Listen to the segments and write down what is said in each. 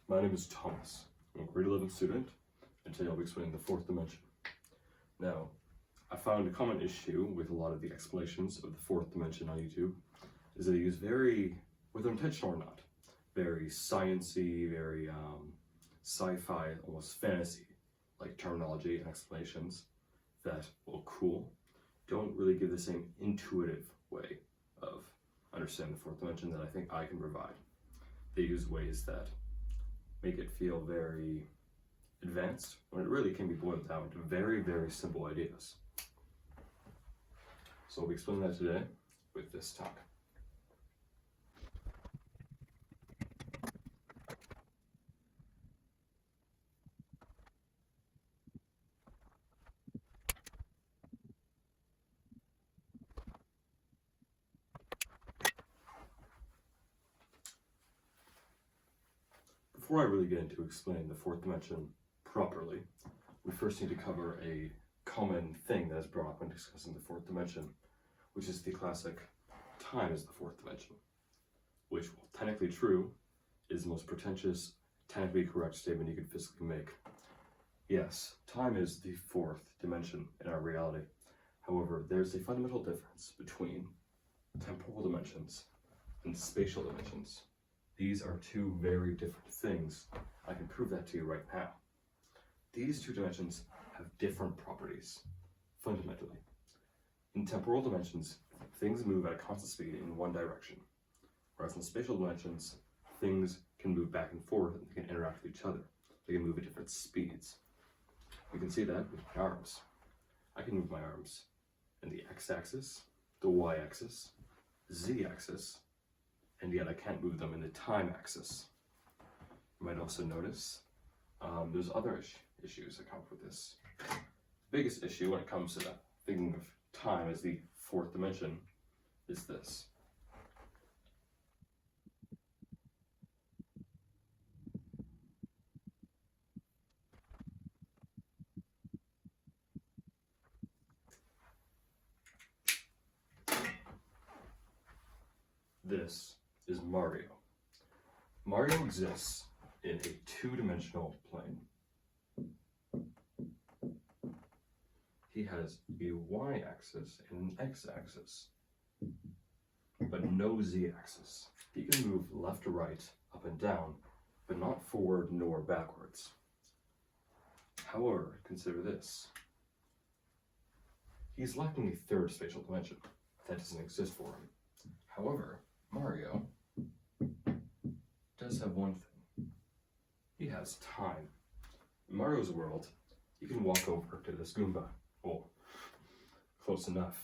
My name is Thomas. I'm a grade 11 student, and today I'll be explaining the fourth dimension. Now, I found a common issue with a lot of the explanations of the fourth dimension on YouTube is that they use very, whether intentional or not, very science-y, very sci-fi, almost fantasy like terminology and explanations that, while cool, don't really give the same intuitive way of understanding the fourth dimension that I think I can provide. They use ways that make it feel very advanced when it really can be boiled down to very, very simple ideas. So I'll be explaining that today with this talk. Before I really get into explaining the fourth dimension properly, we first need to cover a common thing that is brought up when discussing the fourth dimension, which is the classic time is the fourth dimension, which, while technically true, is the most pretentious, technically correct statement you could physically make. Yes, time is the fourth dimension in our reality. However, there's a fundamental difference between temporal dimensions and spatial dimensions. These are two very different things. I can prove that to you right now. These two dimensions have different properties, fundamentally. In temporal dimensions, things move at a constant speed in one direction, whereas in spatial dimensions, things can move back and forth and they can interact with each other. They can move at different speeds. We can see that with my arms. I can move my arms in the x-axis, the y-axis, z-axis, and yet I can't move them in the time axis. You might also notice there's other issues that come up with this. The biggest issue when it comes to thinking of time as the fourth dimension is this. This is Mario. Mario exists in a two-dimensional plane. He has a y-axis and an x-axis, but no z-axis. He can move left to right, up and down, but not forward nor backwards. However, consider this. He's lacking a third spatial dimension. That doesn't exist for him. However, Mario does have one thing. He has time. In Mario's world, you can walk over to this Goomba. Well, close enough.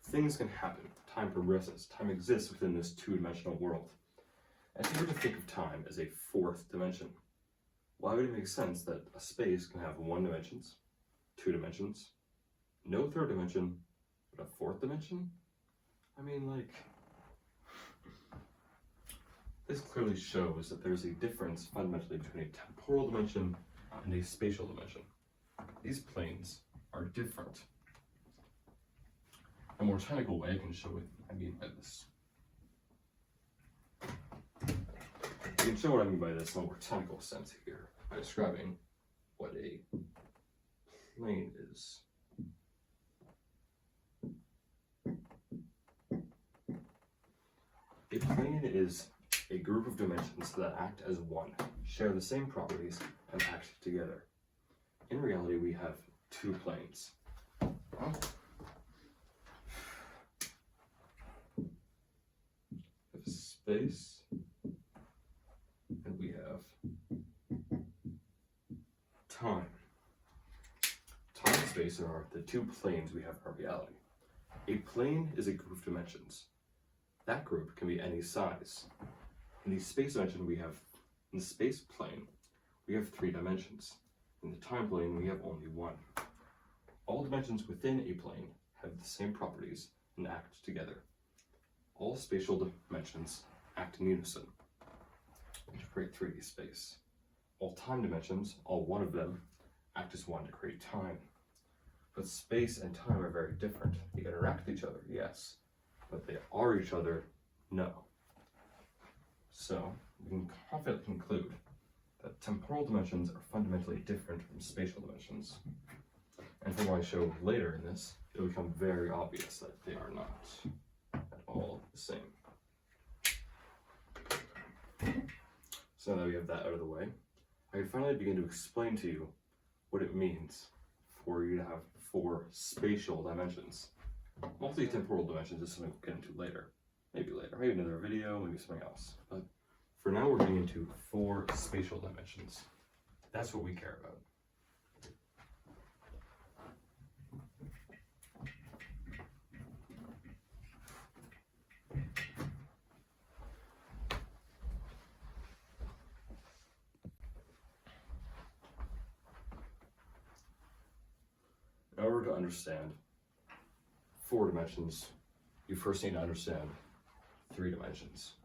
Things can happen. Time progresses. Time exists within this two-dimensional world. And if you were to think of time as a fourth dimension, why would it make sense that a space can have one dimension, two dimensions, no third dimension, but a fourth dimension? I mean, like, this clearly shows that there's a difference fundamentally between a temporal dimension and a spatial dimension. These planes are different. A more technical way I can show what I mean by this. I can show what I mean by this in a more technical sense here by describing what a plane is. A plane is a group of dimensions that act as one, share the same properties, and act together. In reality, we have two planes. We have space, and we have time. Time and space are the two planes we have in our reality. A plane is a group of dimensions. That group can be any size. In the space dimension, in the space plane, we have three dimensions. In the time plane, we have only one. All dimensions within a plane have the same properties and act together. All spatial dimensions act in unison to create 3D space. All time dimensions, all one of them, act as one to create time. But space and time are very different. They interact with each other, yes, but they are each other, no. So, we can confidently conclude that temporal dimensions are fundamentally different from spatial dimensions. And from what I show later in this, it'll become very obvious that they are not at all the same. So now that we have that out of the way, I can finally begin to explain to you what it means for you to have 4 spatial dimensions. Multi-temporal dimensions is something we'll get into later. Maybe another video, maybe something else. But for now, we're getting into 4 spatial dimensions. That's what we care about. In order to understand 4 dimensions, you first need to understand 3 dimensions,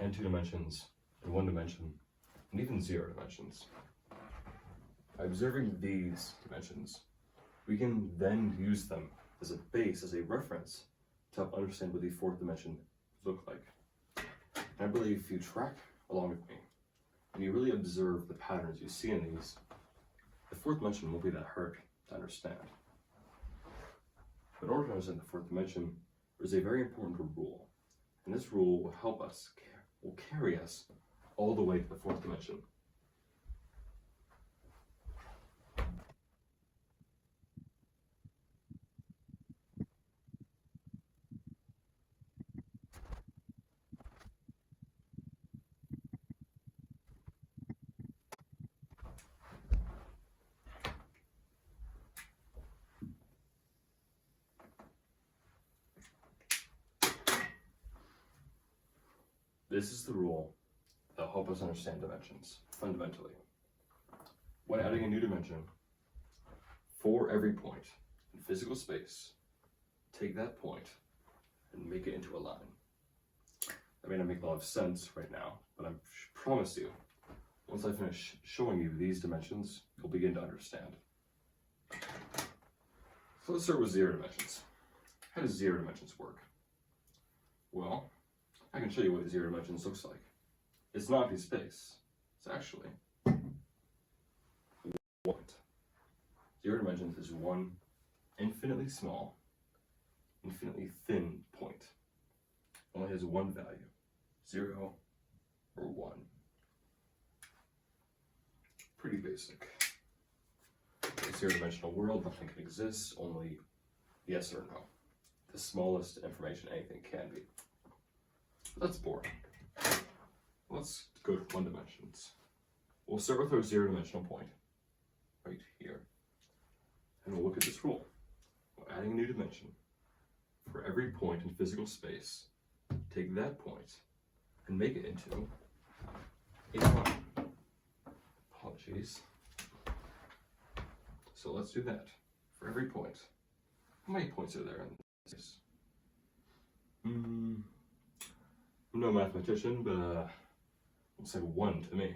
and 2 dimensions, and 1 dimension, and even 0 dimensions. By observing these dimensions, we can then use them as a base, as a reference, to help understand what the 4th dimension look like. And I believe if you track along with me, and you really observe the patterns you see in these, the 4th dimension won't be that hard to understand. But in order to understand the 4th dimension, there's a very important rule, and this rule will help us, will carry us all the way to the 4th dimension. This is the rule that will help us understand dimensions, fundamentally. When adding a new dimension, for every point in physical space, take that point and make it into a line. That may not make a lot of sense right now, but I promise you, once I finish showing you these dimensions, you'll begin to understand. So let's start with 0 dimensions. How does 0 dimensions work? Well, I can show you what 0 dimensions looks like. It's not empty space. It's actually 1 point. 0 dimensions is one infinitely small, infinitely thin point. Only has one value, 0 or 1. Pretty basic. In a 0-dimensional world, nothing can exist, only yes or no. The smallest information anything can be. That's boring. Let's go to 1 dimensions. We'll start with our 0-dimensional point, right here. And we'll look at this rule. We're adding a new dimension. For every point in physical space, take that point and make it into a line. Apologies. So let's do that. For every point. How many points are there in this? I'm no mathematician, but looks like 1 to me.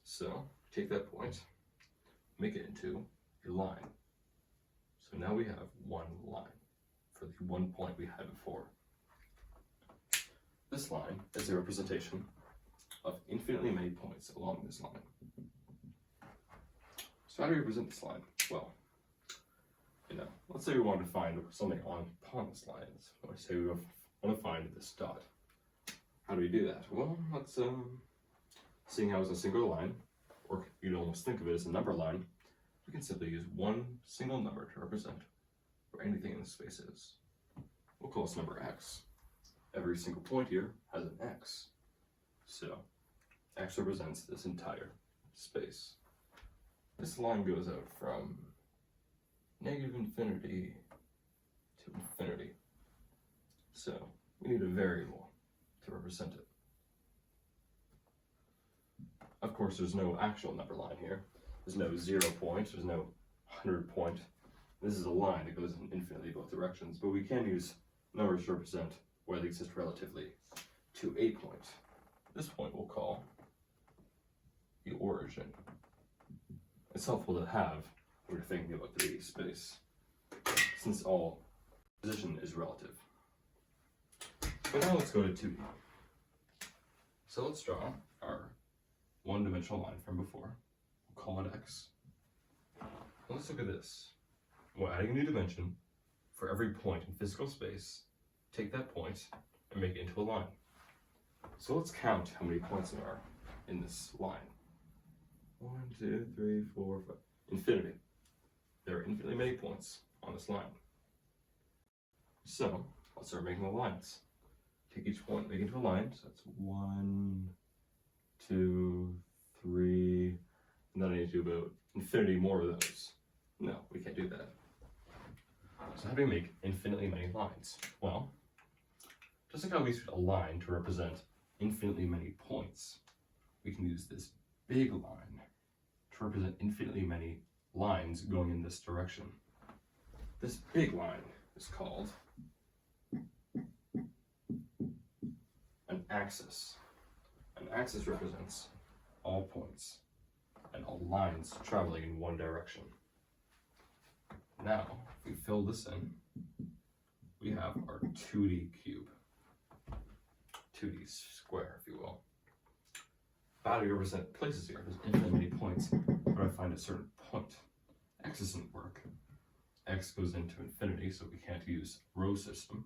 So take that point, make it into a line. So now we have 1 line for the 1 point we had before. This line is a representation of infinitely many points along this line. So how do we represent this line? Well, let's say we want to find something upon this line. Let's say we want to find this dot. How do we do that? Well, let's, seeing how it's a single line, or you'd almost think of it as a number line, we can simply use 1 single number to represent where anything in the space is. We'll call this number x. Every single point here has an x. So, x represents this entire space. This line goes out from negative infinity to infinity. So, we need a variable to represent it. Of course, there's no actual number line here. There's no 0 point, there's no 100 point. This is a line that goes in infinitely both directions, but we can use numbers to represent where they exist relatively to a point. This point we'll call the origin. It's helpful to have when we're thinking about 3D space, since all position is relative. But now let's go to 2D. So let's draw our one-dimensional line from before. We'll call it x. Let's look at this. We're adding a new dimension. For every point in physical space, take that point and make it into a line. So let's count how many points there are in this line. 1, 2, 3, 4, 5. Infinity. There are infinitely many points on this line. So let's start making the lines. Take each point, make it into a line. So that's 1, 2, 3. And then I need to do about infinity more of those. No, we can't do that. So how do we make infinitely many lines? Well, just like how we use a line to represent infinitely many points, we can use this big line to represent infinitely many lines going in this direction. This big line is called an axis. An axis represents all points and all lines traveling in one direction. Now, if we fill this in, we have our 2D cube. 2D square, if you will. How do we represent places here? There's infinitely many points, but I find a certain point. X doesn't work. X goes into infinity, so we can't use row system.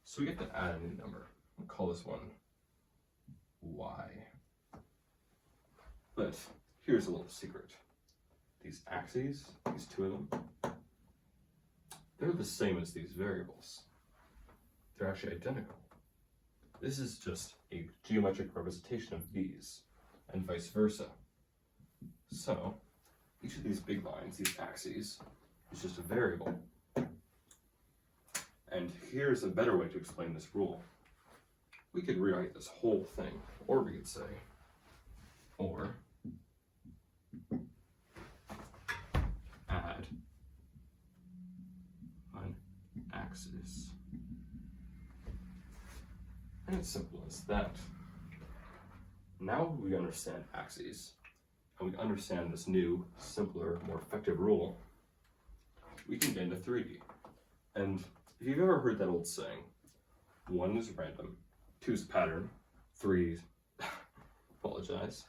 So we have to add a new number. We'll call this one y. But here's a little secret. These axes, these two of them, they're the same as these variables. They're actually identical. This is just a geometric representation of these, and vice versa. So, each of these big lines, these axes, is just a variable. And here's a better way to explain this rule. We could rewrite this whole thing, or we could say, or add an axis. And it's simple as that. Now we understand axes, and we understand this new, simpler, more effective rule, we can get into 3D. And if you've ever heard that old saying, 1 is random, 2 is pattern, 3 apologize.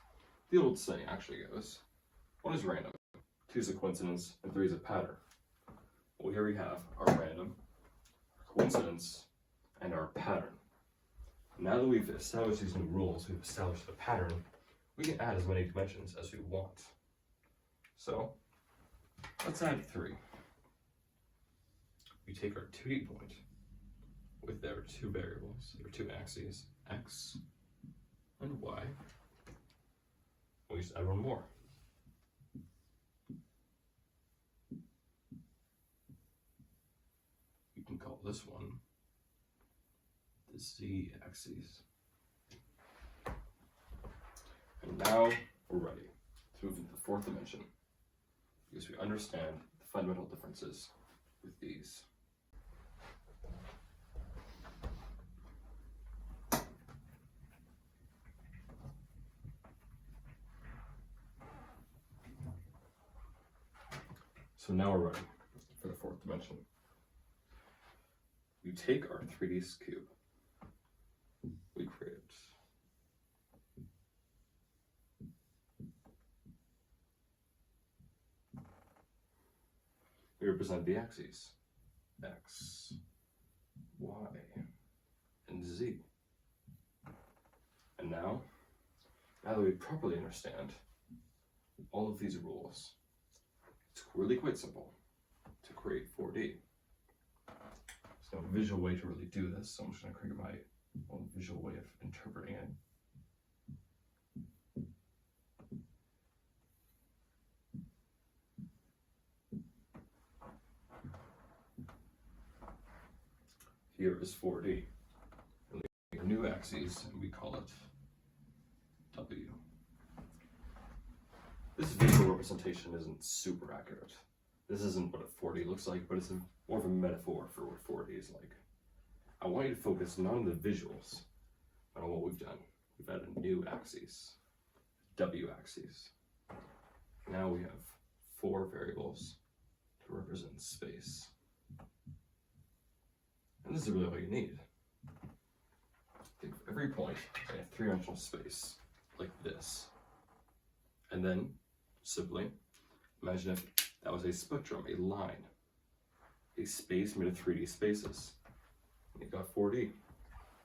The old saying actually goes, 1 is random, 2 is a coincidence, and 3 is a pattern. Well, here we have our random, our coincidence, and our pattern. Now that we've established these new rules, we've established a pattern, we can add as many dimensions as we want. So, let's add 3. We take our 2D point with their two variables, or two axes, x and y. We just add one more. You can call this one the z-axis. And now we're ready to move into the 4th dimension, because we understand the fundamental differences with these. So now we're ready for the 4th dimension. We take our 3D cube, we create we represent the axes, x, y, and z. And now that we properly understand all of these rules, it's really quite simple to create 4D. There's no visual way to really do this, so I'm just going to create my own visual way of interpreting it. Here is 4D. And we make a new axis, and we call it W. This visual representation isn't super accurate. This isn't what a 4D looks like, but it's more of a metaphor for what 4D is like. I want you to focus not on the visuals, but on what we've done. We've added a new axis, W axis. Now we have 4 variables to represent space. And this is really all you need. Think of every point in a 3-dimensional space, like this. And then, simply, imagine if that was a spectrum, a line, a space made of 3D spaces. You got 4D.